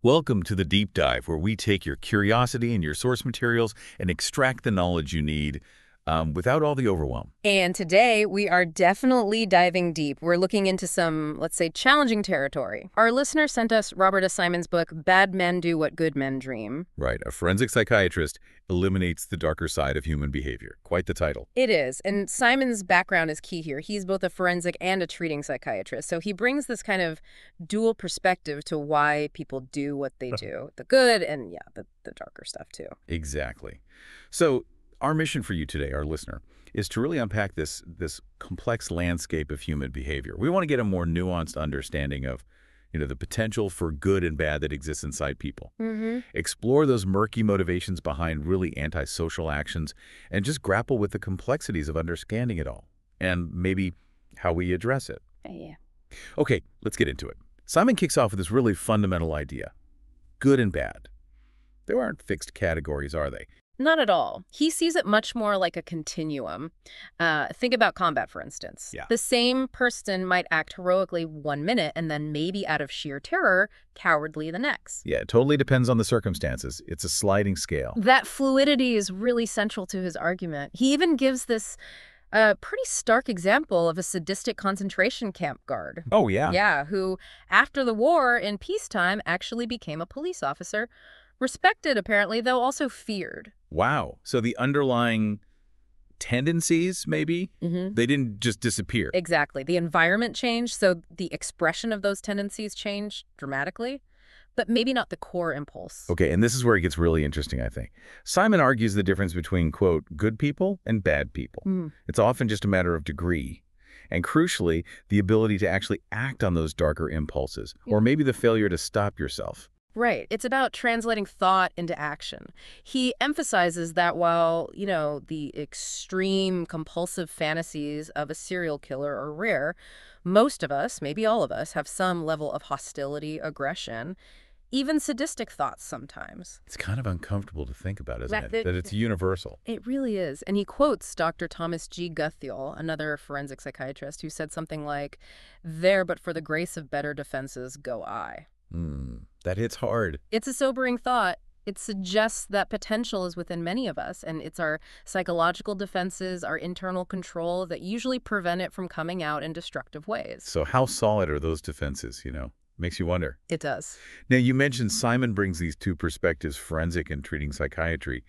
Welcome to the Deep Dive, where we take your curiosity and your source materials and extract the knowledge you need without all the overwhelm. And today, we are definitely diving deep. We're looking into some, let's say, challenging territory. Our listener sent us Robert S. Simon's book, Bad Men Do What Good Men Dream. Right. A forensic psychiatrist eliminates the darker side of human behavior. Quite the title. It is. And Simon's background is key here. He's both a forensic and a treating psychiatrist. So he brings this kind of dual perspective to why people do what they do. The good and, yeah, the darker stuff, too. Exactly. So our mission for you today, our listener, is to really unpack this complex landscape of human behavior. We want to get a more nuanced understanding of, the potential for good and bad that exists inside people. Explore those murky motivations behind really antisocial actions and just grapple with the complexities of understanding it all and maybe how we address it. Yeah. Okay, let's get into it. Simon kicks off with this really fundamental idea. Good and bad. There aren't fixed categories, are they? Not at all. He sees it much more like a continuum. Think about combat, for instance. Yeah. The same person might act heroically 1 minute and then maybe out of sheer terror, cowardly the next. Yeah, it totally depends on the circumstances. It's a sliding scale. That fluidity is really central to his argument. He even gives this pretty stark example of a sadistic concentration camp guard. Oh, yeah? Yeah, who, after the war, in peacetime, actually became a police officer. Respected, apparently, though also feared. Wow. So the underlying tendencies, maybe, they didn't just disappear. Exactly. The environment changed, so the expression of those tendencies changed dramatically, but maybe not the core impulse. Okay, and this is where it gets really interesting, I think. Simon argues the difference between, quote, good people and bad people. It's often just a matter of degree. And crucially, the ability to actually act on those darker impulses, or maybe the failure to stop yourself. Right. It's about translating thought into action. He emphasizes that while, the extreme compulsive fantasies of a serial killer are rare, most of us, maybe all of us, have some level of hostility, aggression, even sadistic thoughts sometimes. It's kind of uncomfortable to think about, isn't it? That it's universal. It really is. And he quotes Dr. Thomas G. Guthiel, another forensic psychiatrist, who said something like, "There, but for the grace of better defenses, go I." That hits hard. It's a sobering thought. It suggests that potential is within many of us, and it's our psychological defenses, our internal control that usually prevent it from coming out in destructive ways. So how solid are those defenses, Makes you wonder. It does. Now, you mentioned Simon brings these two perspectives, forensic and treating psychiatry.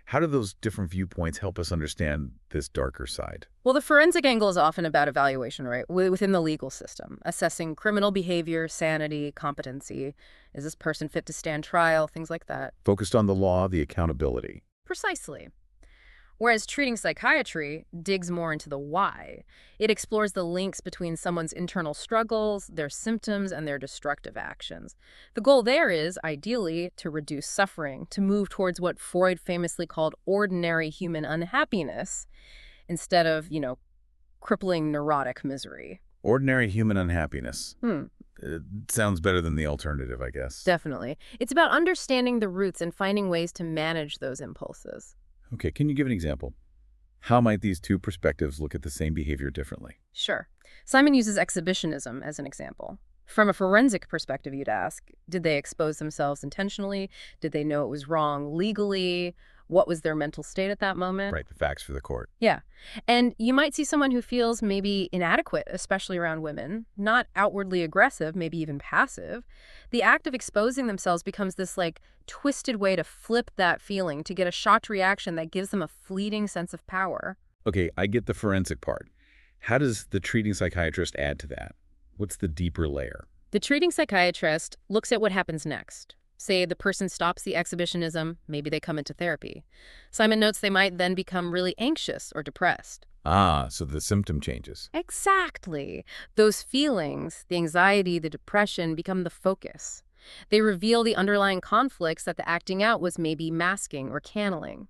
How do those different viewpoints help us understand this darker side? Well, the forensic angle is often about evaluation, right, within the legal system, assessing criminal behavior, sanity, competency. Is this person fit to stand trial? Things like that. Focused on the law, the accountability. Precisely. Whereas treating psychiatry digs more into the why. It explores the links between someone's internal struggles, their symptoms, and their destructive actions. The goal there is, ideally, to reduce suffering, to move towards what Freud famously called ordinary human unhappiness, instead of, crippling neurotic misery. Ordinary human unhappiness. It sounds better than the alternative, I guess. Definitely. It's about understanding the roots and finding ways to manage those impulses. Okay, can you give an example? How might these two perspectives look at the same behavior differently? Sure. Simon uses exhibitionism as an example. From a forensic perspective, you'd ask, did they expose themselves intentionally? Did they know it was wrong legally? What was their mental state at that moment? Right, the facts for the court. Yeah. And you might see someone who feels maybe inadequate, especially around women, not outwardly aggressive, maybe even passive. The act of exposing themselves becomes this, twisted way to flip that feeling, to get a shocked reaction that gives them a fleeting sense of power. Okay, I get the forensic part. How does the treating psychiatrist add to that? What's the deeper layer? The treating psychiatrist looks at what happens next. Say the person stops the exhibitionism, maybe they come into therapy. Simon notes they might then become really anxious or depressed. Ah, so the symptom changes. Exactly. Those feelings, the anxiety, the depression, become the focus. They reveal the underlying conflicts that the acting out was maybe masking or channeling.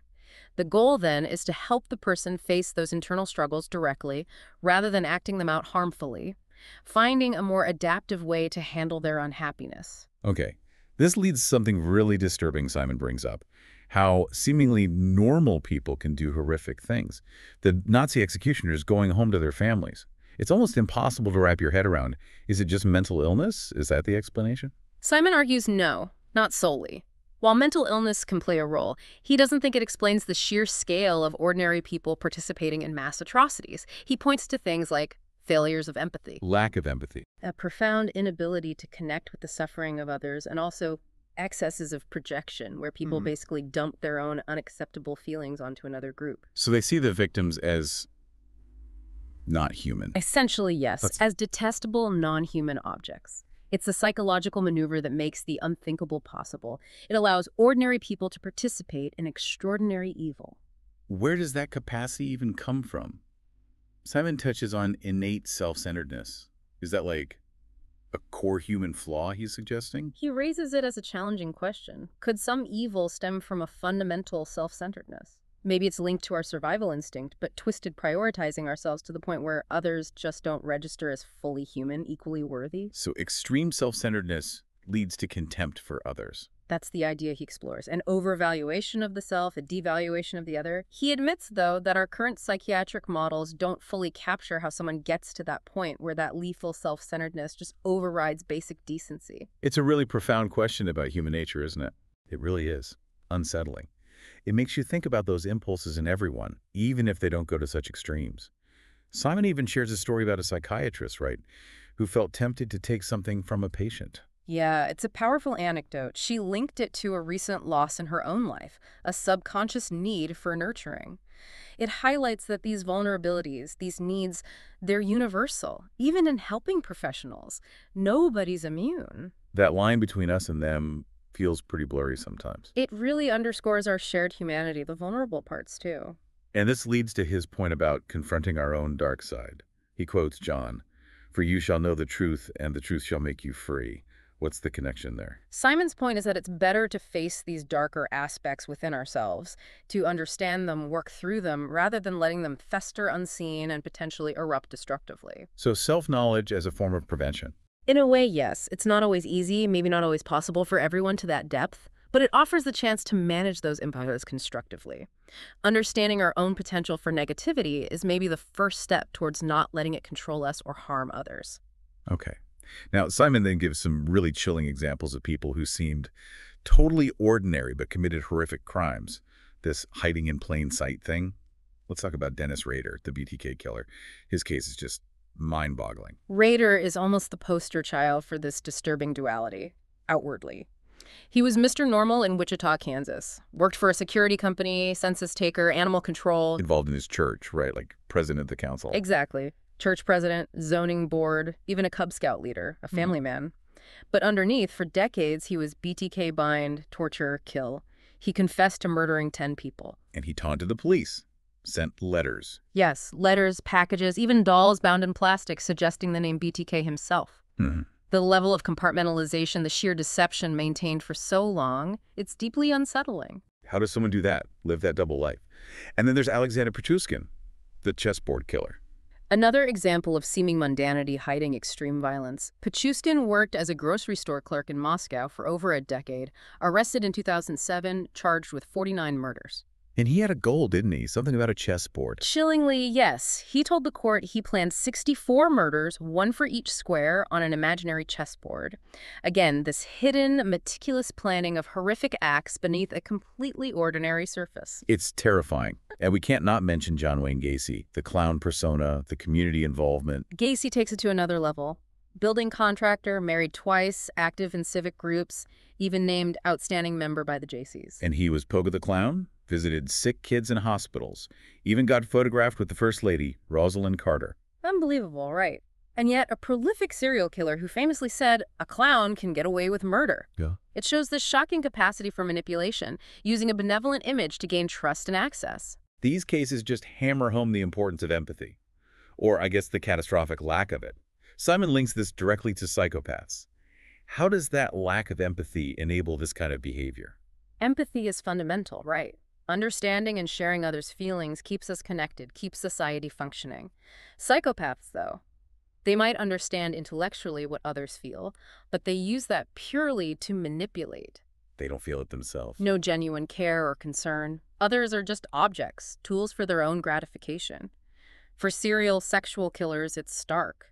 The goal then is to help the person face those internal struggles directly rather than acting them out harmfully, finding a more adaptive way to handle their unhappiness. Okay. This leads to something really disturbing Simon brings up, how seemingly normal people can do horrific things. The Nazi executioners going home to their families. It's almost impossible to wrap your head around. Is it just mental illness? Is that the explanation? Simon argues no. Not solely. While mental illness can play a role, he doesn't think it explains the sheer scale of ordinary people participating in mass atrocities. He points to things like failures of empathy, Lack of empathy. a profound inability to connect with the suffering of others, and also excesses of projection, where people basically dump their own unacceptable feelings onto another group. So they see the victims as not human. Essentially, yes, That's- as detestable, non-human objects. It's a psychological maneuver that makes the unthinkable possible. It allows ordinary people to participate in extraordinary evil. Where does that capacity even come from? Simon touches on innate self-centeredness. Is that like a core human flaw he's suggesting? He raises it as a challenging question. Could some evil stem from a fundamental self-centeredness? Maybe it's linked to our survival instinct, but twisted prioritizing ourselves to the point where others just don't register as fully human, equally worthy. So extreme self-centeredness leads to contempt for others. That's the idea he explores. An overvaluation of the self, a devaluation of the other. He admits, though, that our current psychiatric models don't fully capture how someone gets to that point where that lethal self-centeredness just overrides basic decency. It's a really profound question about human nature, isn't it? It really is. Unsettling. It makes you think about those impulses in everyone, even if they don't go to such extremes. Simon even shares a story about a psychiatrist, right, who felt tempted to take something from a patient. Yeah, it's a powerful anecdote. She linked it to a recent loss in her own life, a subconscious need for nurturing. It highlights that these vulnerabilities, these needs, they're universal, even in helping professionals. Nobody's immune. That line between us and them feels pretty blurry sometimes. It really underscores our shared humanity, the vulnerable parts, too. And this leads to his point about confronting our own dark side. He quotes John, "For you shall know the truth, and the truth shall make you free." What's the connection there? Simon's point is that it's better to face these darker aspects within ourselves, to understand them, work through them, rather than letting them fester unseen and potentially erupt destructively. So self-knowledge as a form of prevention. In a way, yes. It's not always easy, maybe not always possible for everyone to that depth, but it offers the chance to manage those impulses constructively. Understanding our own potential for negativity is maybe the first step towards not letting it control us or harm others. Okay. Now, Simon then gives some really chilling examples of people who seemed totally ordinary but committed horrific crimes. This hiding in plain sight thing. Let's talk about Dennis Rader, the BTK killer. His case is just mind-boggling. Rader is almost the poster child for this disturbing duality, outwardly. He was Mr. Normal in Wichita, Kansas. Worked for a security company, census taker, animal control. Involved in his church, right? Like president of the council. Exactly. Church president, zoning board, even a Cub Scout leader, a family man. But underneath, for decades, he was BTK bind, torture, kill. He confessed to murdering 10 people. And he taunted the police, sent letters. Yes, letters, packages, even dolls bound in plastic suggesting the name BTK himself. The level of compartmentalization, the sheer deception maintained for so long, it's deeply unsettling. How does someone do that? Live that double life? And then there's Alexander Petrushkin, the chessboard killer. Another example of seeming mundanity hiding extreme violence. Petrushkin worked as a grocery store clerk in Moscow for over a decade, arrested in 2007, charged with 49 murders. And he had a goal, didn't he? Something about a chessboard. Chillingly, yes. He told the court he planned 64 murders, one for each square, on an imaginary chessboard. Again, this hidden, meticulous planning of horrific acts beneath a completely ordinary surface. It's terrifying. And we can't not mention John Wayne Gacy, the clown persona, the community involvement. Gacy takes it to another level. Building contractor, married twice, active in civic groups, even named outstanding member by the Jaycees. And he was Pogo the Clown, visited sick kids in hospitals, even got photographed with the First Lady, Rosalind Carter. Unbelievable, right? And yet a prolific serial killer who famously said, a clown can get away with murder. Yeah. It shows this shocking capacity for manipulation, using a benevolent image to gain trust and access. These cases just hammer home the importance of empathy, or I guess the catastrophic lack of it. Simon links this directly to psychopaths. How does that lack of empathy enable this kind of behavior? Empathy is fundamental, right? Understanding and sharing others' feelings keeps us connected, keeps society functioning. Psychopaths, though, they might understand intellectually what others feel, but they use that purely to manipulate. They don't feel it themselves. No genuine care or concern. Others are just objects, tools for their own gratification. For serial sexual killers, it's stark.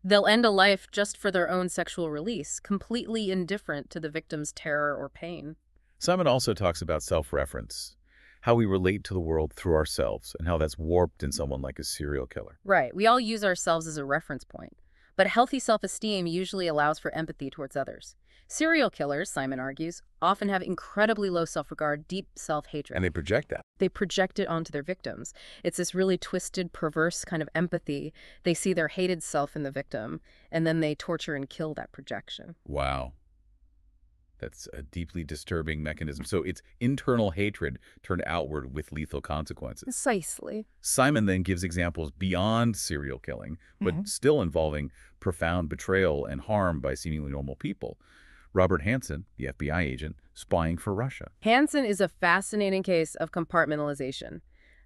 They'll end a life just for their own sexual release, completely indifferent to the victim's terror or pain. Simon also talks about self-reference, how we relate to the world through ourselves, and how that's warped in someone like a serial killer. Right, we all use ourselves as a reference point. But healthy self-esteem usually allows for empathy towards others. Serial killers, Simon argues, often have incredibly low self-regard, deep And self-hatred. they project that. They project it onto their victims. It's this really twisted, perverse kind of empathy. They see their hated self in the victim, and then they torture and kill that projection. Wow. That's a deeply disturbing mechanism. So it's internal hatred turned outward with lethal consequences. Precisely. Simon then gives examples beyond serial killing, but still involving profound betrayal and harm by seemingly normal people. Robert Hansen, the FBI agent, spying for Russia. Hansen is a fascinating case of compartmentalization.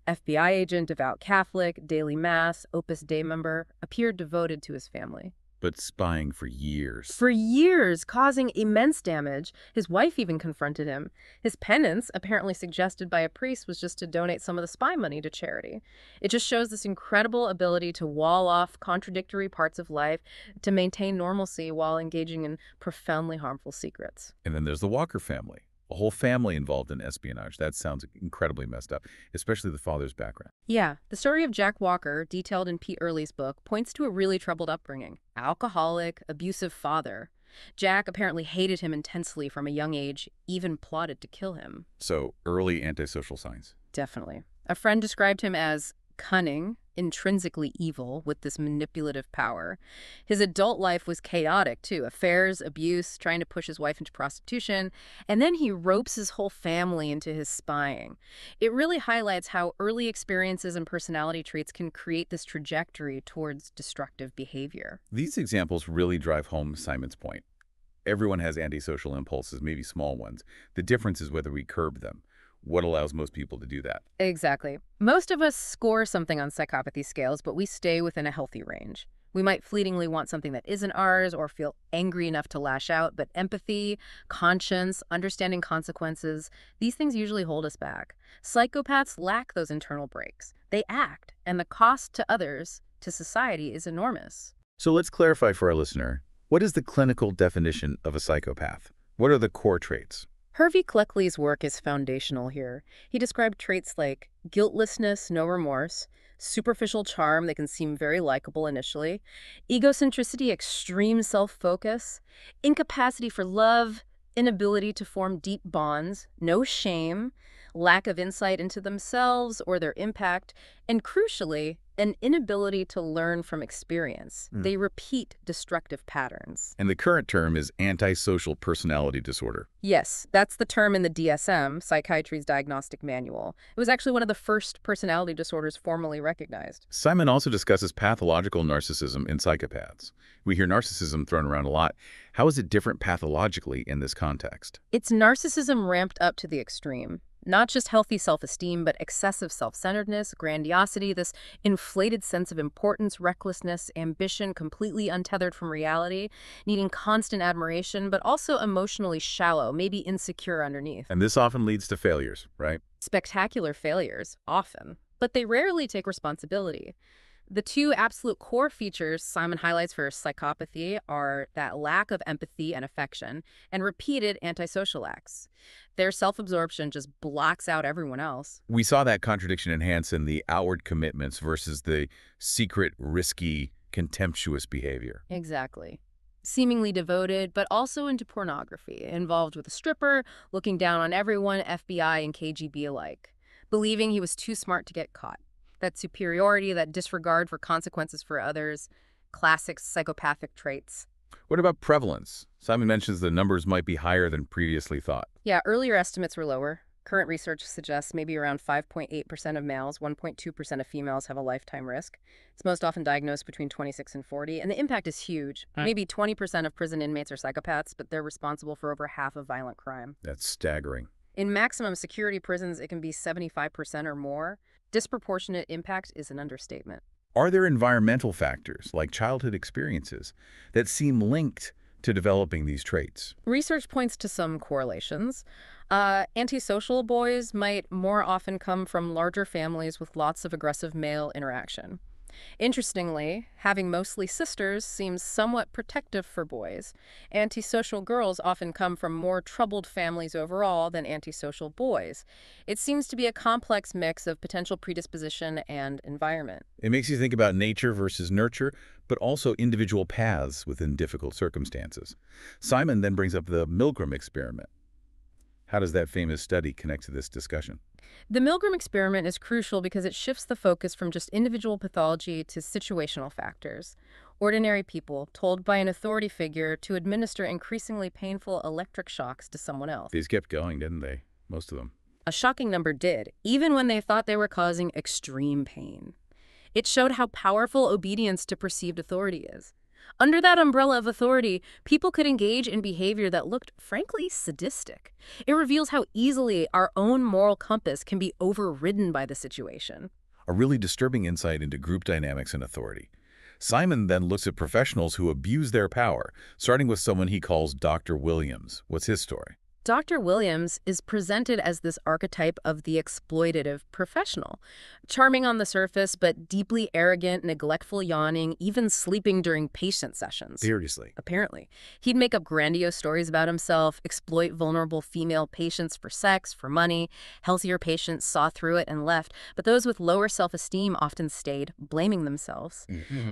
FBI agent, devout Catholic, daily mass, Opus Dei member, appeared devoted to his family. But spying for years. For years, causing immense damage. His wife even confronted him. His penance, apparently suggested by a priest, was just to donate some of the spy money to charity. It just shows this incredible ability to wall off contradictory parts of life, to maintain normalcy while engaging in profoundly harmful secrets. And then there's the Walker family. A whole family involved in espionage. That sounds incredibly messed up, especially the father's background. Yeah, the story of Jack Walker, detailed in Pete Early's book, points to a really troubled upbringing. Alcoholic, abusive father. Jack apparently hated him intensely from a young age, even plotted to kill him. So early antisocial signs. Definitely. A friend described him as cunning, intrinsically evil, with this manipulative power. His adult life was chaotic, too. Affairs, abuse, trying to push his wife into prostitution, and then he ropes his whole family into his spying. It really highlights how early experiences and personality traits can create this trajectory towards destructive behavior. These examples really drive home Simon's point. Everyone has antisocial impulses, maybe small ones. The difference is whether we curb them. What allows most people to do that? Exactly. Most of us score something on psychopathy scales, but we stay within a healthy range. We might fleetingly want something that isn't ours or feel angry enough to lash out, but empathy, conscience, understanding consequences, these things usually hold us back. Psychopaths lack those internal brakes. They act, and the cost to others, to society, is enormous. So let's clarify for our listener, what is the clinical definition of a psychopath? What are the core traits? Hervey Cleckley's work is foundational here. He described traits like guiltlessness, no remorse, superficial charm that can seem very likable initially, egocentricity, extreme self-focus, incapacity for love, inability to form deep bonds, no shame, lack of insight into themselves or their impact, and crucially, an inability to learn from experience. They repeat destructive patterns. And the current term is antisocial personality disorder. Yes, that's the term in the DSM, Psychiatry's Diagnostic Manual. It was actually one of the first personality disorders formally recognized. Simon also discusses pathological narcissism in psychopaths. We hear narcissism thrown around a lot. How is it different pathologically in this context? It's narcissism ramped up to the extreme. Not just healthy self-esteem, but excessive self-centeredness, grandiosity, this inflated sense of importance, recklessness, ambition, completely untethered from reality, needing constant admiration, but also emotionally shallow, maybe insecure underneath. And this often leads to failures, right? Spectacular failures, often. But they rarely take responsibility. The two absolute core features Simon highlights for psychopathy are that lack of empathy and affection and repeated antisocial acts. Their self-absorption just blocks out everyone else. We saw that contradiction in Hansen, the outward commitments versus the secret, risky, contemptuous behavior. Exactly. Seemingly devoted, but also into pornography, involved with a stripper, looking down on everyone, FBI and KGB alike, believing he was too smart to get caught. That superiority, that disregard for consequences for others, classic psychopathic traits. What about prevalence? Simon mentions the numbers might be higher than previously thought. Yeah, earlier estimates were lower. Current research suggests maybe around 5.8% of males, 1.2% of females have a lifetime risk. It's most often diagnosed between 26 and 40, and the impact is huge. Maybe 20% of prison inmates are psychopaths, but they're responsible for over half of violent crime. That's staggering. In maximum security prisons, it can be 75% or more. Disproportionate impact is an understatement. Are there environmental factors, like childhood experiences, that seem linked to developing these traits? Research points to some correlations. Antisocial boys might more often come from larger families with lots of aggressive male interaction. Interestingly, having mostly sisters seems somewhat protective for boys. Antisocial girls often come from more troubled families overall than antisocial boys. It seems to be a complex mix of potential predisposition and environment. It makes you think about nature versus nurture, but also individual paths within difficult circumstances. Simon then brings up the Milgram experiment. How does that famous study connect to this discussion? The Milgram experiment is crucial because it shifts the focus from just individual pathology to situational factors. Ordinary people told by an authority figure to administer increasingly painful electric shocks to someone else. These kept going, didn't they? Most of them. A shocking number did, even when they thought they were causing extreme pain. It showed how powerful obedience to perceived authority is. Under that umbrella of authority, people could engage in behavior that looked, frankly, sadistic. It reveals how easily our own moral compass can be overridden by the situation. A really disturbing insight into group dynamics and authority. Simon then looks at professionals who abuse their power, starting with someone he calls Dr. Williams. What's his story? Dr. Williams is presented as this archetype of the exploitative professional. Charming on the surface, but deeply arrogant, neglectful yawning, even sleeping during patient sessions. Seriously. Apparently. He'd make up grandiose stories about himself, exploit vulnerable female patients for sex, for money. Healthier patients saw through it and left, but those with lower self-esteem often stayed, blaming themselves.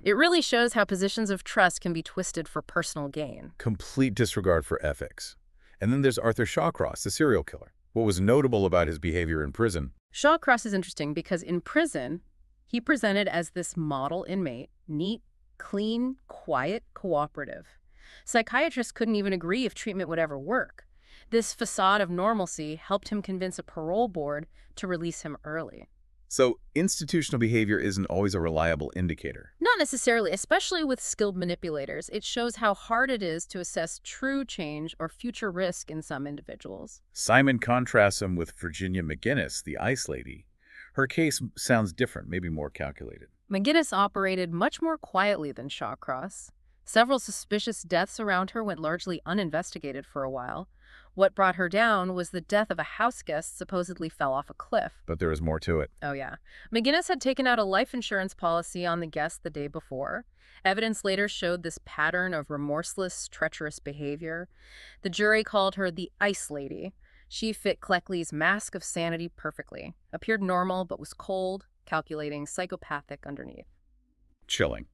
It really shows how positions of trust can be twisted for personal gain. Complete disregard for ethics. And then there's Arthur Shawcross, the serial killer. What was notable about his behavior in prison? Shawcross is interesting because in prison, he presented as this model inmate, neat, clean, quiet, cooperative. Psychiatrists couldn't even agree if treatment would ever work. This facade of normalcy helped him convince a parole board to release him early. So institutional behavior isn't always a reliable indicator. Not necessarily, especially with skilled manipulators. It shows how hard it is to assess true change or future risk in some individuals. Simon contrasts him with Virginia McGinnis, the ice lady. Her case sounds different, maybe more calculated. McGinnis operated much more quietly than Shawcross. Several suspicious deaths around her went largely uninvestigated for a while. What brought her down was the death of a house guest supposedly fell off a cliff. But there is more to it. Oh, yeah. McGinnis had taken out a life insurance policy on the guest the day before. Evidence later showed this pattern of remorseless, treacherous behavior. The jury called her the Ice Lady. She fit Cleckley's mask of sanity perfectly, appeared normal but was cold, calculating, psychopathic underneath. Chilling.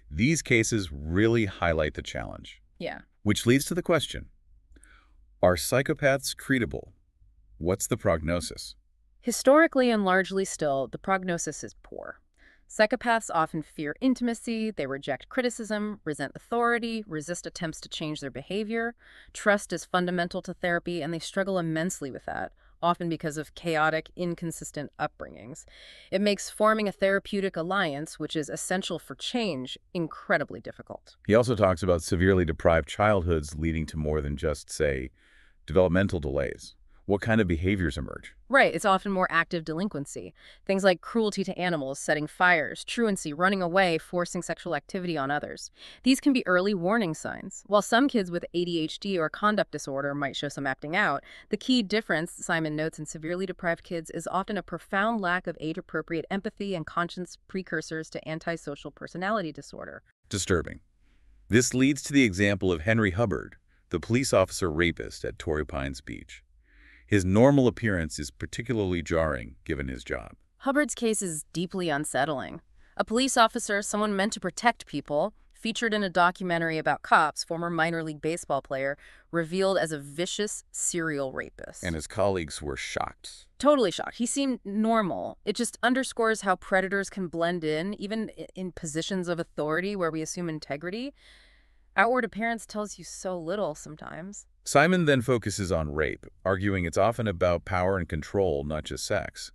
These cases really highlight the challenge. Yeah. Which leads to the question, are psychopaths treatable? What's the prognosis? Historically and largely still, the prognosis is poor. Psychopaths often fear intimacy, they reject criticism, resent authority, resist attempts to change their behavior. Trust is fundamental to therapy, and they struggle immensely with that, often because of chaotic, inconsistent upbringings. It makes forming a therapeutic alliance, which is essential for change, incredibly difficult. He also talks about severely deprived childhoods leading to more than just, say, developmental delays. What kind of behaviors emerge? Right, it's often more active delinquency. Things like cruelty to animals, setting fires, truancy, running away, forcing sexual activity on others. These can be early warning signs. While some kids with ADHD or conduct disorder might show some acting out, the key difference, Simon notes, in severely deprived kids is often a profound lack of age-appropriate empathy and conscious precursors to antisocial personality disorder. Disturbing. This leads to the example of Henry Hubbard, the police officer rapist at Torrey Pines Beach. His normal appearance is particularly jarring given his job. Hubbard's case is deeply unsettling. A police officer, someone meant to protect people, featured in a documentary about cops, former minor league baseball player, revealed as a vicious serial rapist. And his colleagues were shocked. Totally shocked. He seemed normal. It just underscores how predators can blend in, even in positions of authority where we assume integrity. Outward appearance tells you so little sometimes. Simon then focuses on rape, arguing it's often about power and control, not just sex.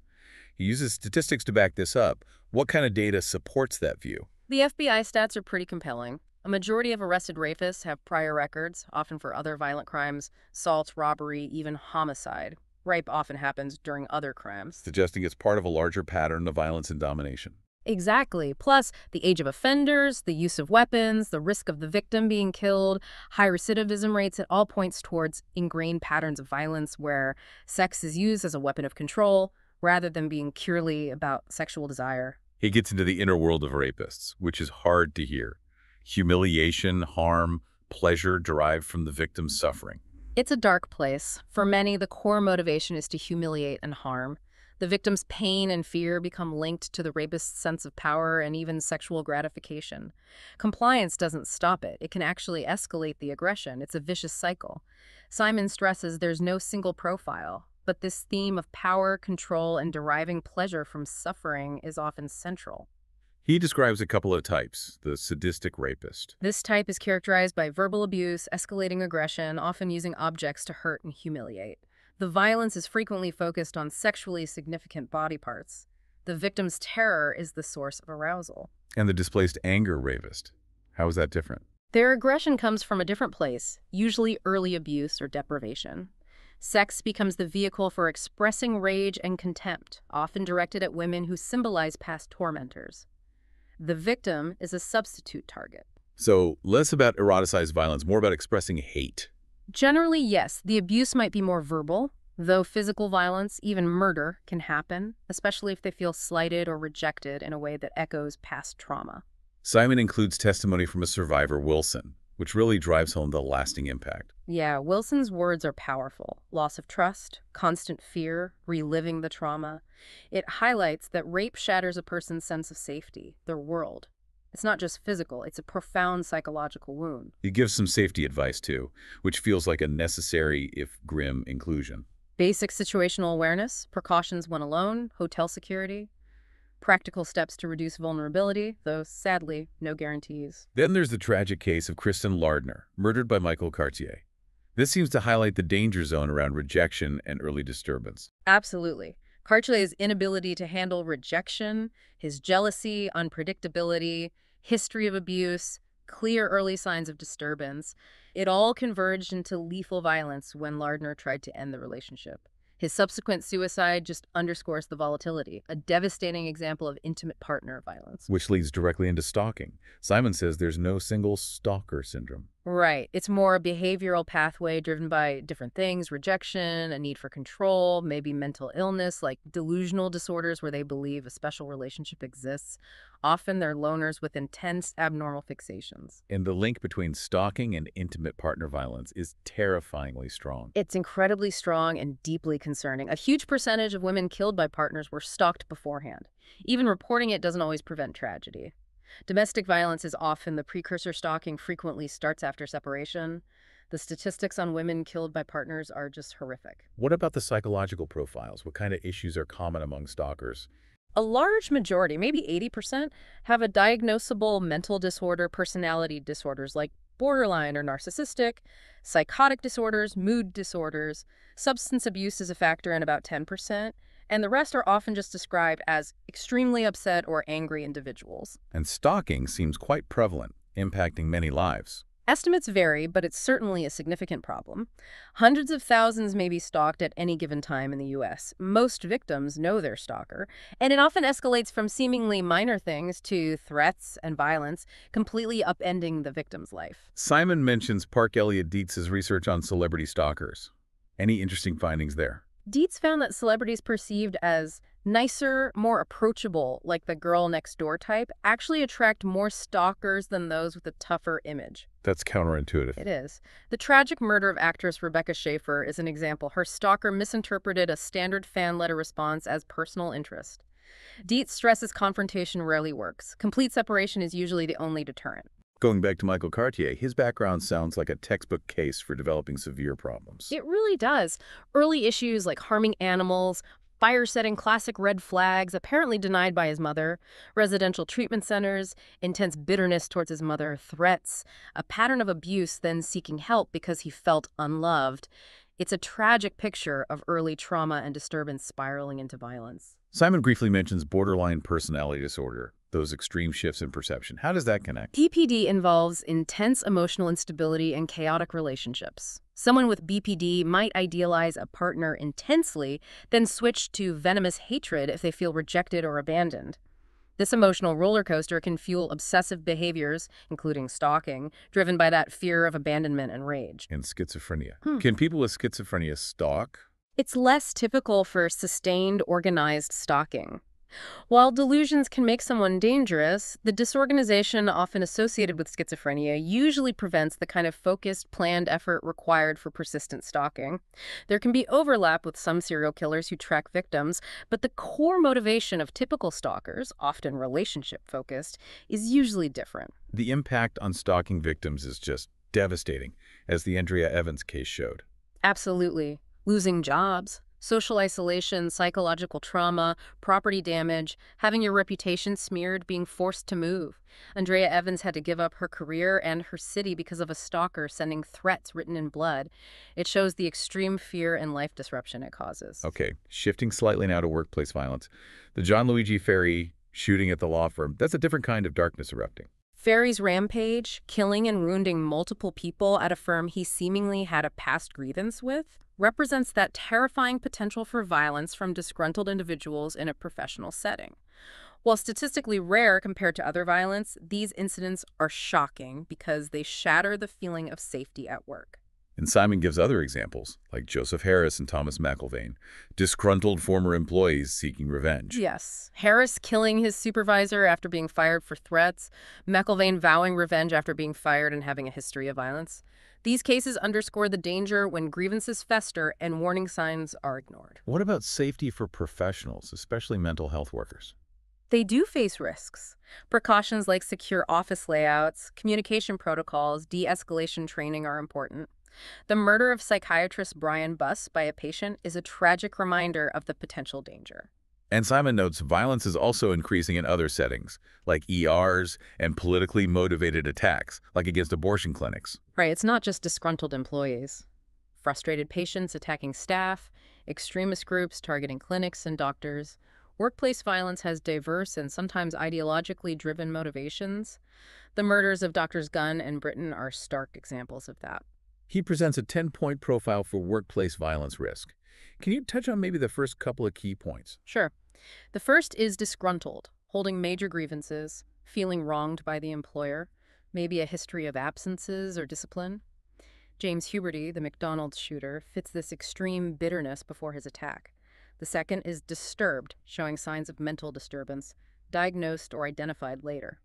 He uses statistics to back this up. What kind of data supports that view? The FBI stats are pretty compelling. A majority of arrested rapists have prior records, often for other violent crimes, assault, robbery, even homicide. Rape often happens during other crimes. Suggesting it's part of a larger pattern of violence and domination. Exactly. Plus, the age of offenders, the use of weapons, the risk of the victim being killed, high recidivism rates, it all points towards ingrained patterns of violence where sex is used as a weapon of control rather than being purely about sexual desire. He gets into the inner world of rapists, which is hard to hear. Humiliation, harm, pleasure derived from the victim's suffering. It's a dark place. For many, the core motivation is to humiliate and harm. The victim's pain and fear become linked to the rapist's sense of power and even sexual gratification. Compliance doesn't stop it. It can actually escalate the aggression. It's a vicious cycle. Simon stresses there's no single profile, but this theme of power, control, and deriving pleasure from suffering is often central. He describes a couple of types, the sadistic rapist. This type is characterized by verbal abuse, escalating aggression, often using objects to hurt and humiliate. The violence is frequently focused on sexually significant body parts. The victim's terror is the source of arousal. And the displaced anger rapist. How is that different? Their aggression comes from a different place, usually early abuse or deprivation. Sex becomes the vehicle for expressing rage and contempt, often directed at women who symbolize past tormentors. The victim is a substitute target. So less about eroticized violence, more about expressing hate. Generally, yes, the abuse might be more verbal, though physical violence, even murder, can happen, especially if they feel slighted or rejected in a way that echoes past trauma. Simon includes testimony from a survivor, Wilson, which really drives home the lasting impact. Yeah, Wilson's words are powerful. Loss of trust, constant fear, reliving the trauma. It highlights that rape shatters a person's sense of safety, their world. It's not just physical, it's a profound psychological wound. He gives some safety advice, too, which feels like a necessary, if grim, inclusion. Basic situational awareness, precautions when alone, hotel security, practical steps to reduce vulnerability, though sadly, no guarantees. Then there's the tragic case of Kristen Lardner, murdered by Michael Cartier. This seems to highlight the danger zone around rejection and early disturbance. Absolutely. Cartier's inability to handle rejection, his jealousy, unpredictability, history of abuse, clear early signs of disturbance, it all converged into lethal violence when Lardner tried to end the relationship. His subsequent suicide just underscores the volatility, a devastating example of intimate partner violence. Which leads directly into stalking. Simon says there's no single stalker syndrome. Right. It's more a behavioral pathway driven by different things, rejection, a need for control, maybe mental illness, like delusional disorders where they believe a special relationship exists. Often they're loners with intense abnormal fixations. And the link between stalking and intimate partner violence is terrifyingly strong. It's incredibly strong and deeply concerning. A huge percentage of women killed by partners were stalked beforehand. Even reporting it doesn't always prevent tragedy. Domestic violence is often the precursor. Stalking frequently starts after separation. The statistics on women killed by partners are just horrific. What about the psychological profiles? What kind of issues are common among stalkers? A large majority, maybe 80%, have a diagnosable mental disorder, personality disorders like borderline or narcissistic, psychotic disorders, mood disorders. Substance abuse is a factor in about 10%. And the rest are often just described as extremely upset or angry individuals. And stalking seems quite prevalent, impacting many lives. Estimates vary, but it's certainly a significant problem. Hundreds of thousands may be stalked at any given time in the U.S. Most victims know their stalker, and it often escalates from seemingly minor things to threats and violence, completely upending the victim's life. Simon mentions Park Elliott Dietz's research on celebrity stalkers. Any interesting findings there? Dietz found that celebrities perceived as nicer, more approachable, like the girl next door type, actually attract more stalkers than those with a tougher image. That's counterintuitive. It is. The tragic murder of actress Rebecca Schaeffer is an example. Her stalker misinterpreted a standard fan letter response as personal interest. Dietz stresses confrontation rarely works. Complete separation is usually the only deterrent. Going back to Michael Cartier, his background sounds like a textbook case for developing severe problems. It really does. Early issues like harming animals, fire-setting classic red flags, apparently denied by his mother, residential treatment centers, intense bitterness towards his mother, threats, a pattern of abuse, then seeking help because he felt unloved. It's a tragic picture of early trauma and disturbance spiraling into violence. Simon briefly mentions borderline personality disorder, those extreme shifts in perception. How does that connect? BPD involves intense emotional instability and chaotic relationships. Someone with BPD might idealize a partner intensely, then switch to venomous hatred if they feel rejected or abandoned. This emotional roller coaster can fuel obsessive behaviors, including stalking, driven by that fear of abandonment and rage. And schizophrenia. Can people with schizophrenia stalk? It's less typical for sustained, organized stalking. While delusions can make someone dangerous, the disorganization often associated with schizophrenia usually prevents the kind of focused, planned effort required for persistent stalking. There can be overlap with some serial killers who track victims, but the core motivation of typical stalkers, often relationship-focused, is usually different. The impact on stalking victims is just devastating, as the Andrea Evans case showed. Absolutely. Losing jobs, social isolation, psychological trauma, property damage, having your reputation smeared, being forced to move. Andrea Evans had to give up her career and her city because of a stalker sending threats written in blood. It shows the extreme fear and life disruption it causes. Okay, shifting slightly now to workplace violence. The John Luigi Ferry shooting at the law firm, that's a different kind of darkness erupting. Ferry's rampage, killing and wounding multiple people at a firm he seemingly had a past grievance with, represents that terrifying potential for violence from disgruntled individuals in a professional setting. While statistically rare compared to other violence, these incidents are shocking because they shatter the feeling of safety at work. And Simon gives other examples, like Joseph Harris and Thomas McIlvaine, disgruntled former employees seeking revenge. Yes. Harris killing his supervisor after being fired for threats, McIlvaine vowing revenge after being fired and having a history of violence. These cases underscore the danger when grievances fester and warning signs are ignored. What about safety for professionals, especially mental health workers? They do face risks. Precautions like secure office layouts, communication protocols, de-escalation training are important. The murder of psychiatrist Brian Buss by a patient is a tragic reminder of the potential danger. And Simon notes violence is also increasing in other settings, like ERs and politically motivated attacks, like against abortion clinics. Right, it's not just disgruntled employees. Frustrated patients attacking staff, extremist groups targeting clinics and doctors. Workplace violence has diverse and sometimes ideologically driven motivations. The murders of Doctors Gunn and Britton are stark examples of that. He presents a 10-point profile for workplace violence risk. Can you touch on maybe the first couple of key points? Sure. The first is disgruntled, holding major grievances, feeling wronged by the employer, maybe a history of absences or discipline. James Huberty, the McDonald's shooter, fits this extreme bitterness before his attack. The second is disturbed, showing signs of mental disturbance, diagnosed or identified later.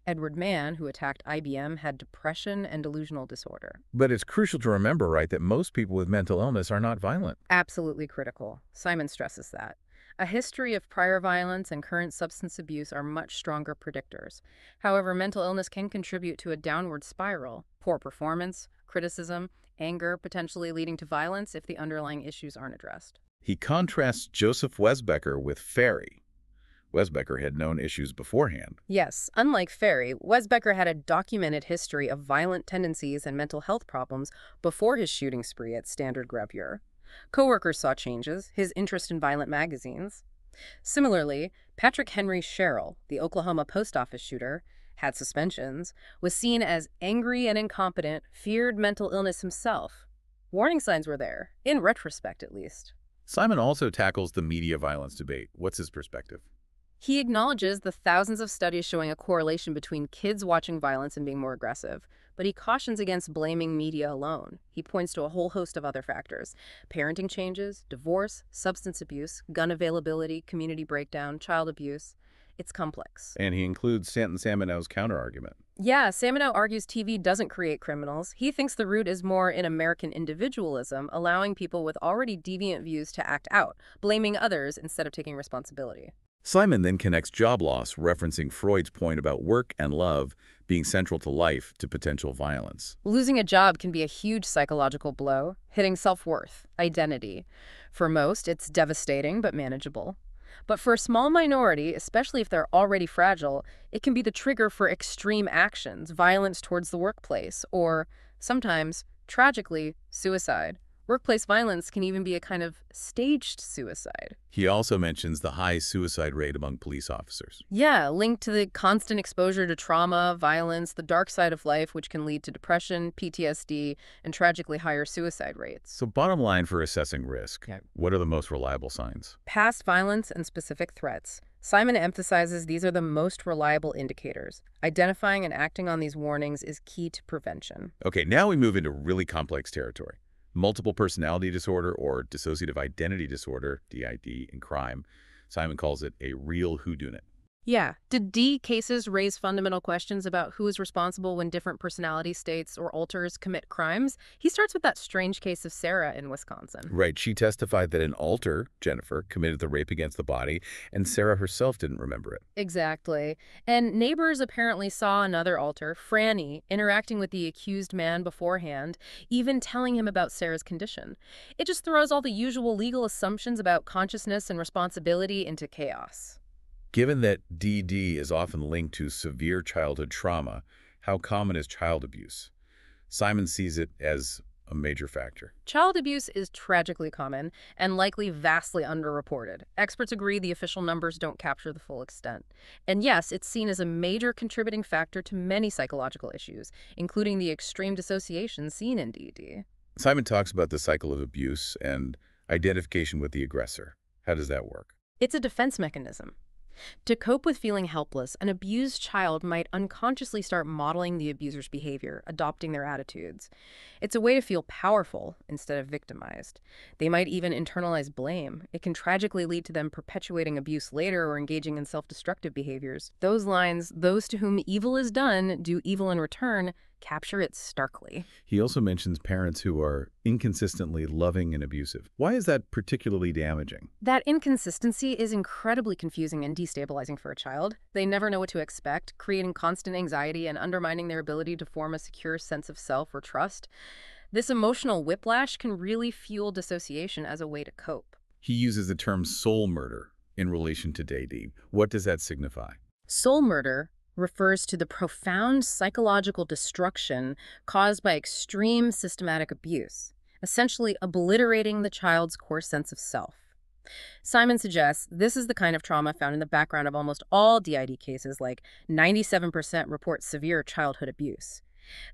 Edward Mann, who attacked IBM, had depression and delusional disorder. But it's crucial to remember, right, that most people with mental illness are not violent. Absolutely critical. Simon stresses that. A history of prior violence and current substance abuse are much stronger predictors. However, mental illness can contribute to a downward spiral. Poor performance, criticism, anger, potentially leading to violence if the underlying issues aren't addressed. He contrasts Joseph Wesbecker with Ferry. Wesbecker had known issues beforehand. Yes, unlike Ferry, Wesbecker had a documented history of violent tendencies and mental health problems before his shooting spree at Standard Gravure. Coworkers saw changes, his interest in violent magazines. Similarly, Patrick Henry Sherrill, the Oklahoma post office shooter, had suspensions, was seen as angry and incompetent, feared mental illness himself. Warning signs were there, in retrospect at least. Simon also tackles the media violence debate. What's his perspective? He acknowledges the thousands of studies showing a correlation between kids watching violence and being more aggressive, but he cautions against blaming media alone. He points to a whole host of other factors: parenting changes, divorce, substance abuse, gun availability, community breakdown, child abuse. It's complex. And he includes Stanton Samino's counterargument. Yeah, Samino argues TV doesn't create criminals. He thinks the root is more in American individualism, allowing people with already deviant views to act out, blaming others instead of taking responsibility. Simon then connects job loss, referencing Freud's point about work and love being central to life, to potential violence. Losing a job can be a huge psychological blow, hitting self-worth, identity. For most, it's devastating but manageable. But for a small minority, especially if they're already fragile, it can be the trigger for extreme actions, violence towards the workplace, or sometimes, tragically, suicide. Workplace violence can even be a kind of staged suicide. He also mentions the high suicide rate among police officers. Yeah, linked to the constant exposure to trauma, violence, the dark side of life, which can lead to depression, PTSD, and tragically higher suicide rates. So bottom line for assessing risk, what are the most reliable signs? Past violence and specific threats. Simon emphasizes these are the most reliable indicators. Identifying and acting on these warnings is key to prevention. Okay, now we move into really complex territory. Multiple personality disorder or dissociative identity disorder, DID, in crime. Simon calls it a real whodunit. Yeah. Did D cases raise fundamental questions about who is responsible when different personality states or alters commit crimes? He starts with that strange case of Sarah in Wisconsin. Right, she testified that an alter, Jennifer, committed the rape against the body, and Sarah herself didn't remember it. Exactly. And neighbors apparently saw another alter, Franny, interacting with the accused man beforehand, even telling him about Sarah's condition. It just throws all the usual legal assumptions about consciousness and responsibility into chaos. Given that DD is often linked to severe childhood trauma, how common is child abuse? Simon sees it as a major factor. Child abuse is tragically common and likely vastly underreported. Experts agree the official numbers don't capture the full extent. And yes, it's seen as a major contributing factor to many psychological issues, including the extreme dissociation seen in DD. Simon talks about the cycle of abuse and identification with the aggressor. How does that work? It's a defense mechanism. To cope with feeling helpless, an abused child might unconsciously start modeling the abuser's behavior, adopting their attitudes. It's a way to feel powerful instead of victimized. They might even internalize blame. It can tragically lead to them perpetuating abuse later or engaging in self-destructive behaviors. Those lines, "those to whom evil is done do evil in return," capture it starkly. He also mentions parents who are inconsistently loving and abusive. Why is that particularly damaging? That inconsistency is incredibly confusing and destabilizing for a child. They never know what to expect, creating constant anxiety and undermining their ability to form a secure sense of self or trust. This emotional whiplash can really fuel dissociation as a way to cope. He uses the term soul murder in relation to DD. What does that signify? Soul murder refers to the profound psychological destruction caused by extreme systematic abuse, essentially obliterating the child's core sense of self. Simon suggests this is the kind of trauma found in the background of almost all DID cases, like 97% report severe childhood abuse.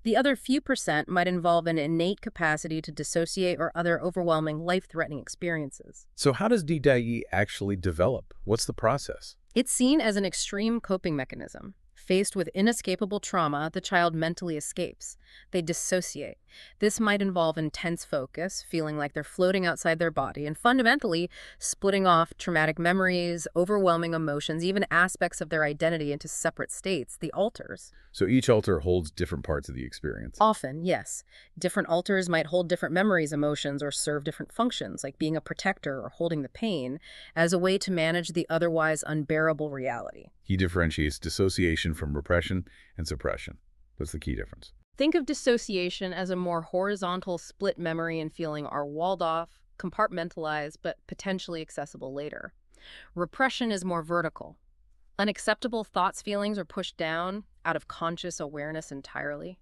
The other few percent might involve an innate capacity to dissociate or other overwhelming life-threatening experiences. So how does DDIE actually develop? What's the process? It's seen as an extreme coping mechanism. Faced with inescapable trauma, the child mentally escapes. They dissociate. This might involve intense focus, feeling like they're floating outside their body, and fundamentally splitting off traumatic memories, overwhelming emotions, even aspects of their identity into separate states, the alters. So each alter holds different parts of the experience. Often, yes. Different alters might hold different memories, emotions, or serve different functions, like being a protector or holding the pain, as a way to manage the otherwise unbearable reality. He differentiates dissociation from repression and suppression. That's the key difference. Think of dissociation as a more horizontal split memory and feeling are walled off, compartmentalized, but potentially accessible later. Repression is more vertical. Unacceptable thoughts, feelings are pushed down out of conscious awareness entirely.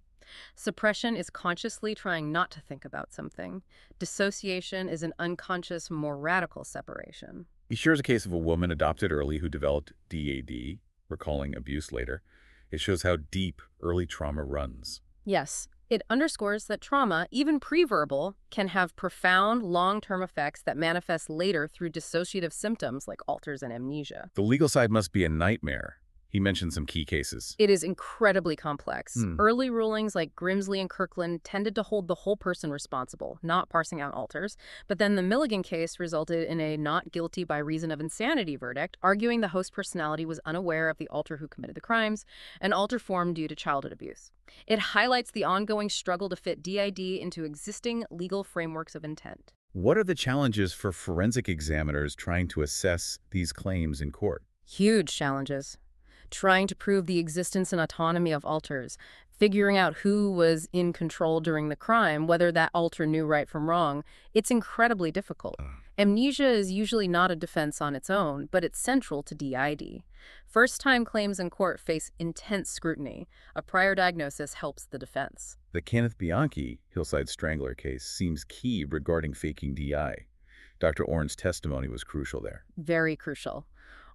Suppression is consciously trying not to think about something. Dissociation is an unconscious, more radical separation. He shares a case of a woman adopted early who developed DAD, recalling abuse later. It shows how deep early trauma runs. Yes, it underscores that trauma, even pre-verbal, can have profound long-term effects that manifest later through dissociative symptoms like alters and amnesia. The legal side must be a nightmare. He mentioned some key cases. It is incredibly complex. Early rulings like Grimsley and Kirkland tended to hold the whole person responsible, not parsing out alters. But then the Milligan case resulted in a not guilty by reason of insanity verdict, arguing the host personality was unaware of the alter who committed the crimes, an alter formed due to childhood abuse. It highlights the ongoing struggle to fit DID into existing legal frameworks of intent. What are the challenges for forensic examiners trying to assess these claims in court? Huge challenges. Trying to prove the existence and autonomy of alters, figuring out who was in control during the crime, whether that alter knew right from wrong, it's incredibly difficult. Amnesia is usually not a defense on its own, but it's central to DID. First-time claims in court face intense scrutiny. A prior diagnosis helps the defense. The Kenneth Bianchi Hillside Strangler case seems key regarding faking DI. Dr. Orn's testimony was crucial there. Very crucial.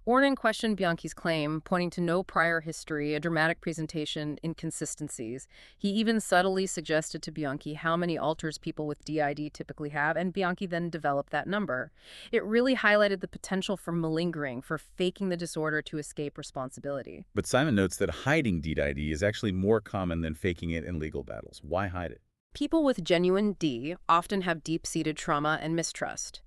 Ornan questioned Bianchi's claim, pointing to no prior history, a dramatic presentation, inconsistencies. He even subtly suggested to Bianchi how many alters people with DID typically have, and Bianchi then developed that number. It really highlighted the potential for malingering, for faking the disorder to escape responsibility. But Simon notes that hiding DID is actually more common than faking it in legal battles. Why hide it? People with genuine D often have deep-seated trauma and mistrust.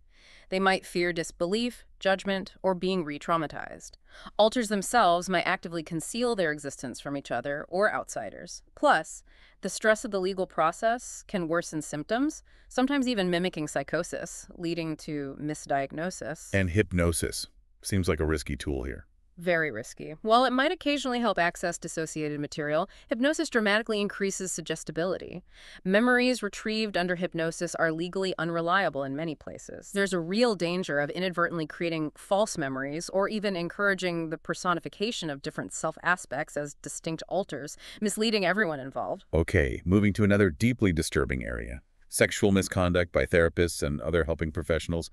They might fear disbelief, judgment, or being re-traumatized. Alters themselves might actively conceal their existence from each other or outsiders. Plus, the stress of the legal process can worsen symptoms, sometimes even mimicking psychosis, leading to misdiagnosis. And hypnosis seems like a risky tool here. Very risky. While it might occasionally help access dissociated material, hypnosis dramatically increases suggestibility. Memories retrieved under hypnosis are legally unreliable in many places. There's a real danger of inadvertently creating false memories or even encouraging the personification of different self-aspects as distinct alters, misleading everyone involved. Okay, moving to another deeply disturbing area. Sexual misconduct by therapists and other helping professionals.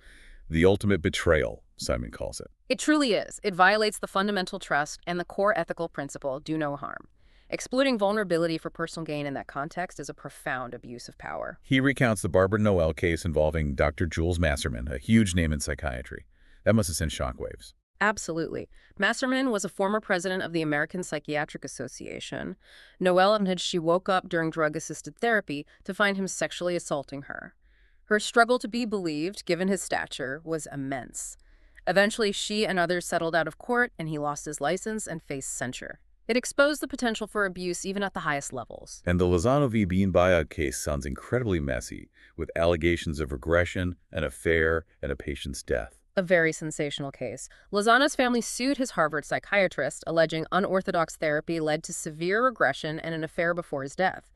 The ultimate betrayal, Simon calls it. It truly is. It violates the fundamental trust and the core ethical principle, do no harm. Exploiting vulnerability for personal gain in that context is a profound abuse of power. He recounts the Barbara Noel case involving Dr. Jules Masserman, a huge name in psychiatry. That must have sent shockwaves. Absolutely. Masserman was a former president of the American Psychiatric Association. Noel admitted she woke up during drug-assisted therapy to find him sexually assaulting her. Her struggle to be believed, given his stature, was immense. Eventually, she and others settled out of court, and he lost his license and faced censure. It exposed the potential for abuse even at the highest levels. And the Lozano v. Bean-Bayad case sounds incredibly messy, with allegations of regression, an affair, and a patient's death. A very sensational case. Lozano's family sued his Harvard psychiatrist, alleging unorthodox therapy led to severe regression and an affair before his death.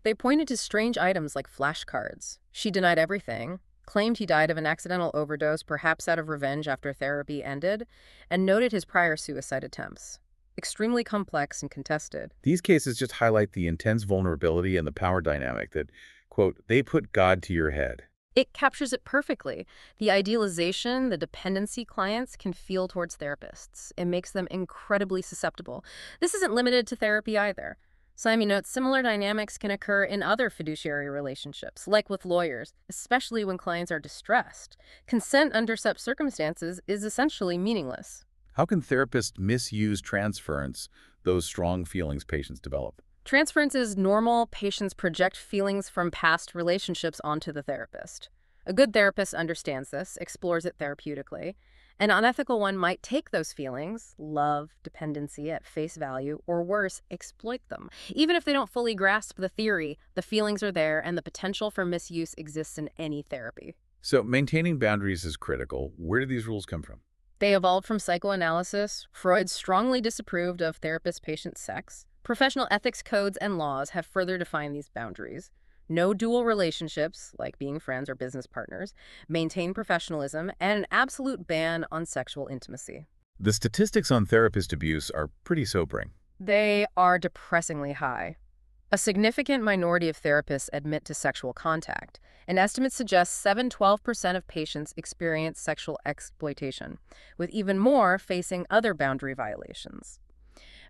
They pointed to strange items like flashcards. She denied everything, claimed he died of an accidental overdose, perhaps out of revenge after therapy ended, and noted his prior suicide attempts. Extremely complex and contested. These cases just highlight the intense vulnerability and the power dynamic that, quote, they put God to your head. It captures it perfectly. The idealization, the dependency clients can feel towards therapists. It makes them incredibly susceptible. This isn't limited to therapy either. Simon notes similar dynamics can occur in other fiduciary relationships, like with lawyers, especially when clients are distressed. Consent under such circumstances is essentially meaningless. How can therapists misuse transference, those strong feelings patients develop? Transference is normal. Patients project feelings from past relationships onto the therapist. A good therapist understands this, explores it therapeutically. An unethical one might take those feelings, love, dependency, at face value, or worse, exploit them. Even if they don't fully grasp the theory, the feelings are there and the potential for misuse exists in any therapy. So maintaining boundaries is critical. Where do these rules come from? They evolved from psychoanalysis. Freud strongly disapproved of therapist-patient sex. Professional ethics codes and laws have further defined these boundaries. No dual relationships, like being friends or business partners, maintain professionalism, and an absolute ban on sexual intimacy. The statistics on therapist abuse are pretty sobering. They are depressingly high. A significant minority of therapists admit to sexual contact. An estimate suggests 7–12% of patients experience sexual exploitation, with even more facing other boundary violations.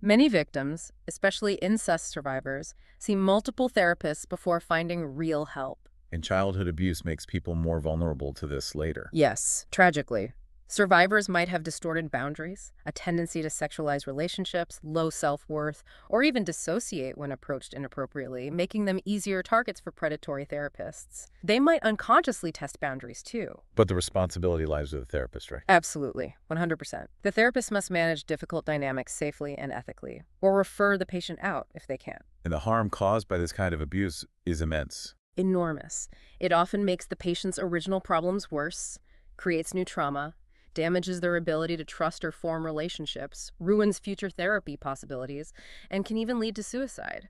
Many victims, especially incest survivors, see multiple therapists before finding real help. And childhood abuse makes people more vulnerable to this later. Yes, tragically. Survivors might have distorted boundaries, a tendency to sexualize relationships, low self-worth, or even dissociate when approached inappropriately, making them easier targets for predatory therapists. They might unconsciously test boundaries too. But the responsibility lies with the therapist, right? Absolutely, 100%. The therapist must manage difficult dynamics safely and ethically, or refer the patient out if they can. And the harm caused by this kind of abuse is immense. Enormous. It often makes the patient's original problems worse, creates new trauma, damages their ability to trust or form relationships, ruins future therapy possibilities, and can even lead to suicide.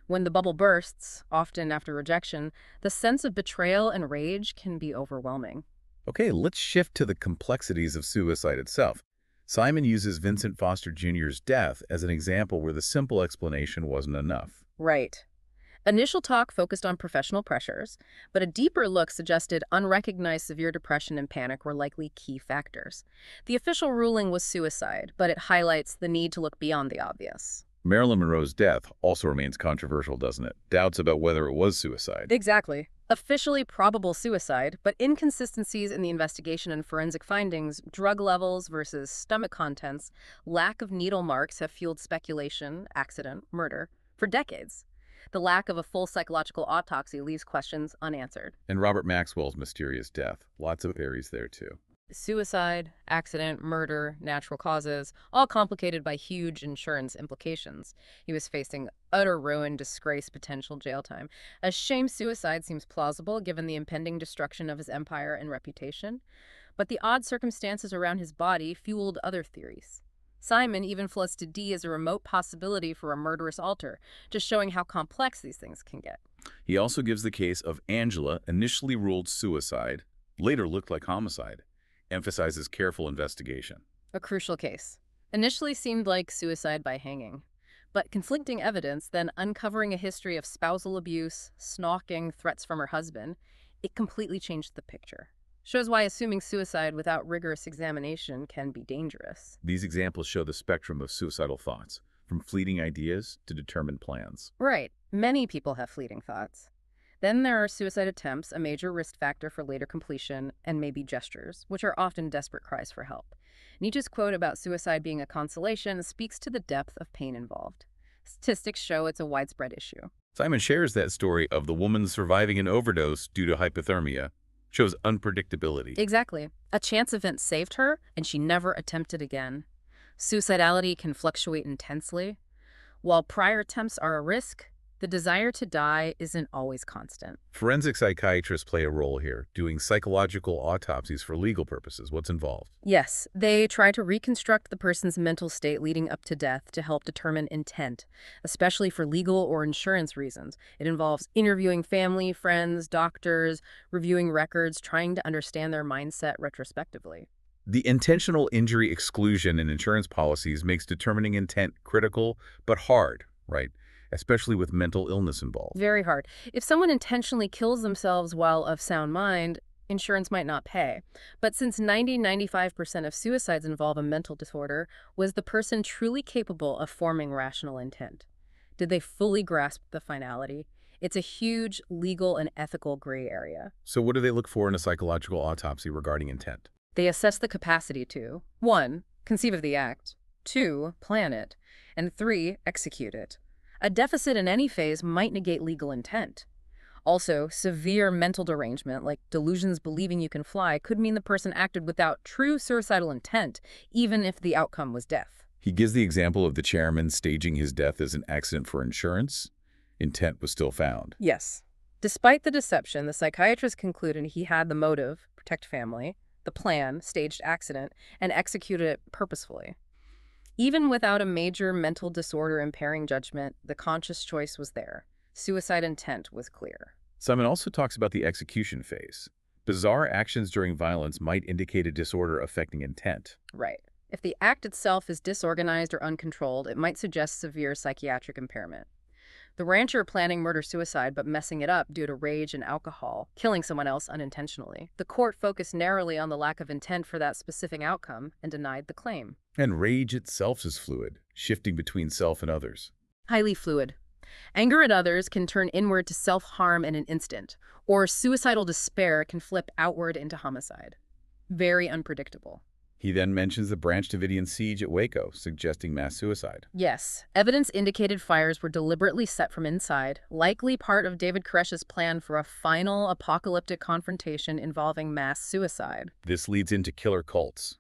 When the bubble bursts, often after rejection, the sense of betrayal and rage can be overwhelming. Okay, let's shift to the complexities of suicide itself. Simon uses Vincent Foster Jr.'s death as an example where the simple explanation wasn't enough. Right. Initial talk focused on professional pressures, but a deeper look suggested unrecognized severe depression and panic were likely key factors. The official ruling was suicide, but it highlights the need to look beyond the obvious. Marilyn Monroe's death also remains controversial, doesn't it? Doubts about whether it was suicide. Exactly. Officially probable suicide, but inconsistencies in the investigation and forensic findings, drug levels versus stomach contents, lack of needle marks have fueled speculation, accident, murder, for decades. The lack of a full psychological autopsy leaves questions unanswered. And Robert Maxwell's mysterious death. Lots of theories there, too. Suicide, accident, murder, natural causes, all complicated by huge insurance implications. He was facing utter ruin, disgrace, potential jail time. A shame suicide seems plausible given the impending destruction of his empire and reputation, but the odd circumstances around his body fueled other theories. Simon even floats to D as a remote possibility for a murderous alter, just showing how complex these things can get. He also gives the case of Angela, initially ruled suicide, later looked like homicide, emphasizes careful investigation. A crucial case. Initially seemed like suicide by hanging, but conflicting evidence, then uncovering a history of spousal abuse, stalking, threats from her husband, it completely changed the picture. Shows why assuming suicide without rigorous examination can be dangerous. These examples show the spectrum of suicidal thoughts, from fleeting ideas to determined plans. Right. Many people have fleeting thoughts. Then there are suicide attempts, a major risk factor for later completion, and maybe gestures, which are often desperate cries for help. Nietzsche's quote about suicide being a consolation speaks to the depth of pain involved. Statistics show it's a widespread issue. Simon shares that story of the woman surviving an overdose due to hypothermia. Shows unpredictability. Exactly. A chance event saved her, and she never attempted again. Suicidality can fluctuate intensely. While prior attempts are a risk, the desire to die isn't always constant. Forensic psychiatrists play a role here, doing psychological autopsies for legal purposes. What's involved? Yes, they try to reconstruct the person's mental state leading up to death to help determine intent, especially for legal or insurance reasons. It involves interviewing family, friends, doctors, reviewing records, trying to understand their mindset retrospectively. The intentional injury exclusion in insurance policies makes determining intent critical but hard, right? Especially with mental illness involved. Very hard. If someone intentionally kills themselves while of sound mind, insurance might not pay. But since 95% of suicides involve a mental disorder, was the person truly capable of forming rational intent? Did they fully grasp the finality? It's a huge legal and ethical gray area. So what do they look for in a psychological autopsy regarding intent? They assess the capacity to 1. Conceive of the act, 2. Plan it, and 3. Execute it. A deficit in any phase might negate legal intent. Also, severe mental derangement, like delusions believing you can fly, could mean the person acted without true suicidal intent, even if the outcome was death. He gives the example of the chairman staging his death as an accident for insurance. Intent was still found. Yes. Despite the deception, the psychiatrist concluded he had the motive, protect family, the plan, staged accident, and executed it purposefully. Even without a major mental disorder impairing judgment, the conscious choice was there. Suicide intent was clear. Simon also talks about the execution phase. Bizarre actions during violence might indicate a disorder affecting intent. Right. If the act itself is disorganized or uncontrolled, it might suggest severe psychiatric impairment. The rancher planning murder-suicide but messing it up due to rage and alcohol, killing someone else unintentionally. The court focused narrowly on the lack of intent for that specific outcome and denied the claim. And rage itself is fluid, shifting between self and others. Highly fluid. Anger at others can turn inward to self-harm in an instant, or suicidal despair can flip outward into homicide. Very unpredictable. He then mentions the Branch Davidian siege at Waco, suggesting mass suicide. Yes, evidence indicated fires were deliberately set from inside, likely part of David Koresh's plan for a final apocalyptic confrontation involving mass suicide. This leads into killer cults.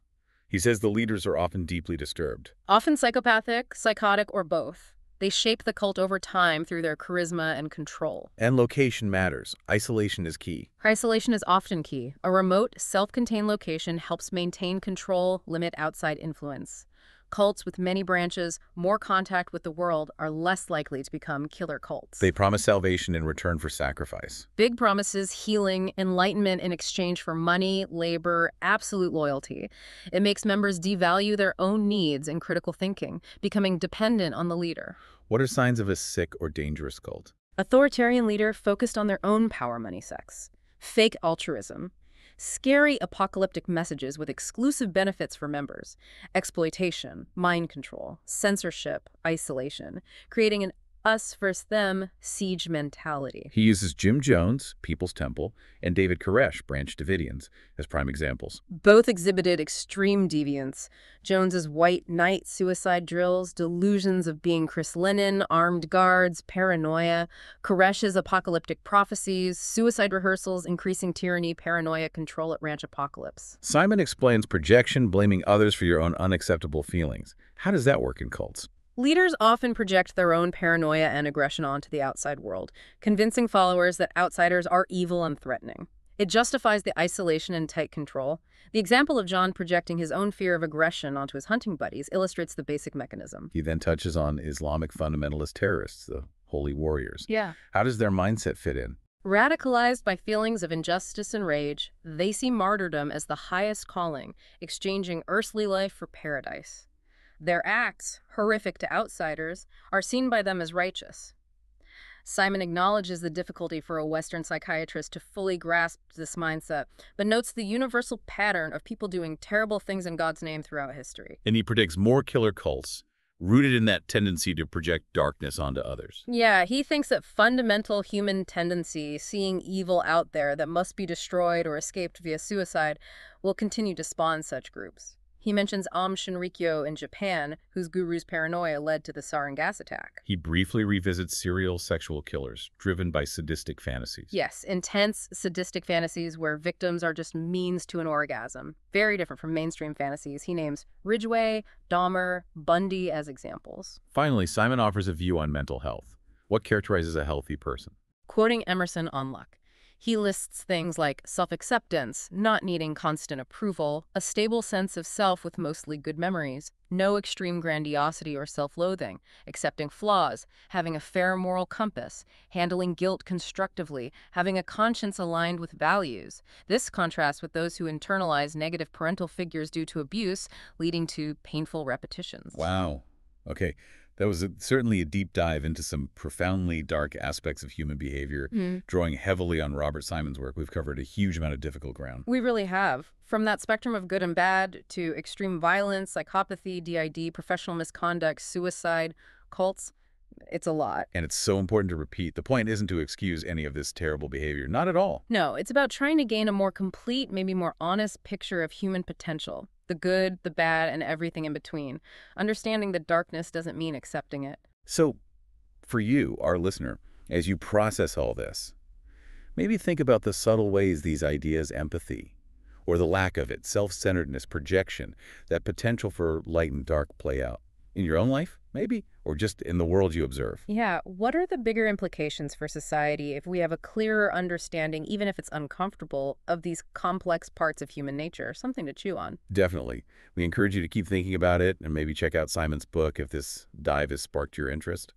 He says the leaders are often deeply disturbed. Often psychopathic, psychotic, or both. They shape the cult over time through their charisma and control. And location matters. Isolation is key. Isolation is often key. A remote, self-contained location helps maintain control, limit outside influence. Cults with many branches, more contact with the world, are less likely to become killer cults. They promise salvation in return for sacrifice. Big promises, healing, enlightenment in exchange for money, labor, absolute loyalty. It makes members devalue their own needs and critical thinking, becoming dependent on the leader. What are signs of a sick or dangerous cult? Authoritarian leader focused on their own power, money, sex. Fake altruism. Scary apocalyptic messages with exclusive benefits for members. Exploitation, mind control, censorship, isolation, creating an us versus them siege mentality. He uses Jim Jones, People's Temple, and David Koresh, Branch Davidians, as prime examples. Both exhibited extreme deviance. Jones's white knight suicide drills, delusions of being Chris Lennon, armed guards, paranoia. Koresh's apocalyptic prophecies, suicide rehearsals, increasing tyranny, paranoia, control at ranch apocalypse. Simon explains projection, blaming others for your own unacceptable feelings. How does that work in cults? Leaders often project their own paranoia and aggression onto the outside world, convincing followers that outsiders are evil and threatening. It justifies the isolation and tight control. The example of John projecting his own fear of aggression onto his hunting buddies illustrates the basic mechanism. He then touches on Islamic fundamentalist terrorists, the holy warriors. Yeah. How does their mindset fit in? Radicalized by feelings of injustice and rage, they see martyrdom as the highest calling, exchanging earthly life for paradise. Their acts, horrific to outsiders, are seen by them as righteous. Simon acknowledges the difficulty for a Western psychiatrist to fully grasp this mindset, but notes the universal pattern of people doing terrible things in God's name throughout history. And he predicts more killer cults, rooted in that tendency to project darkness onto others. Yeah, he thinks that fundamental human tendency, seeing evil out there that must be destroyed or escaped via suicide, will continue to spawn such groups. He mentions Aum Shinrikyo in Japan, whose guru's paranoia led to the sarin gas attack. He briefly revisits serial sexual killers, driven by sadistic fantasies. Yes, intense, sadistic fantasies where victims are just means to an orgasm. Very different from mainstream fantasies. He names Ridgway, Dahmer, Bundy as examples. Finally, Simon offers a view on mental health. What characterizes a healthy person? Quoting Emerson on luck, he lists things like self-acceptance, not needing constant approval, a stable sense of self with mostly good memories, no extreme grandiosity or self-loathing, accepting flaws, having a fair moral compass, handling guilt constructively, having a conscience aligned with values. This contrasts with those who internalize negative parental figures due to abuse, leading to painful repetitions. Wow. Okay. That was certainly a deep dive into some profoundly dark aspects of human behavior, drawing heavily on Robert Simon's work. We've covered a huge amount of difficult ground. We really have. From that spectrum of good and bad to extreme violence, psychopathy, DID, professional misconduct, suicide, cults, it's a lot. And it's so important to repeat. The point isn't to excuse any of this terrible behavior. Not at all. No, it's about trying to gain a more complete, maybe more honest picture of human potential. The good, the bad, and everything in between. Understanding that darkness doesn't mean accepting it. So, for you, our listener, as you process all this, maybe think about the subtle ways these ideas, empathy, or the lack of it, self-centeredness, projection, that potential for light and dark play out. In your own life, maybe, or just in the world you observe. Yeah, what are the bigger implications for society if we have a clearer understanding, even if it's uncomfortable, of these complex parts of human nature? Something to chew on. Definitely. We encourage you to keep thinking about it and maybe check out Simon's book if this dive has sparked your interest.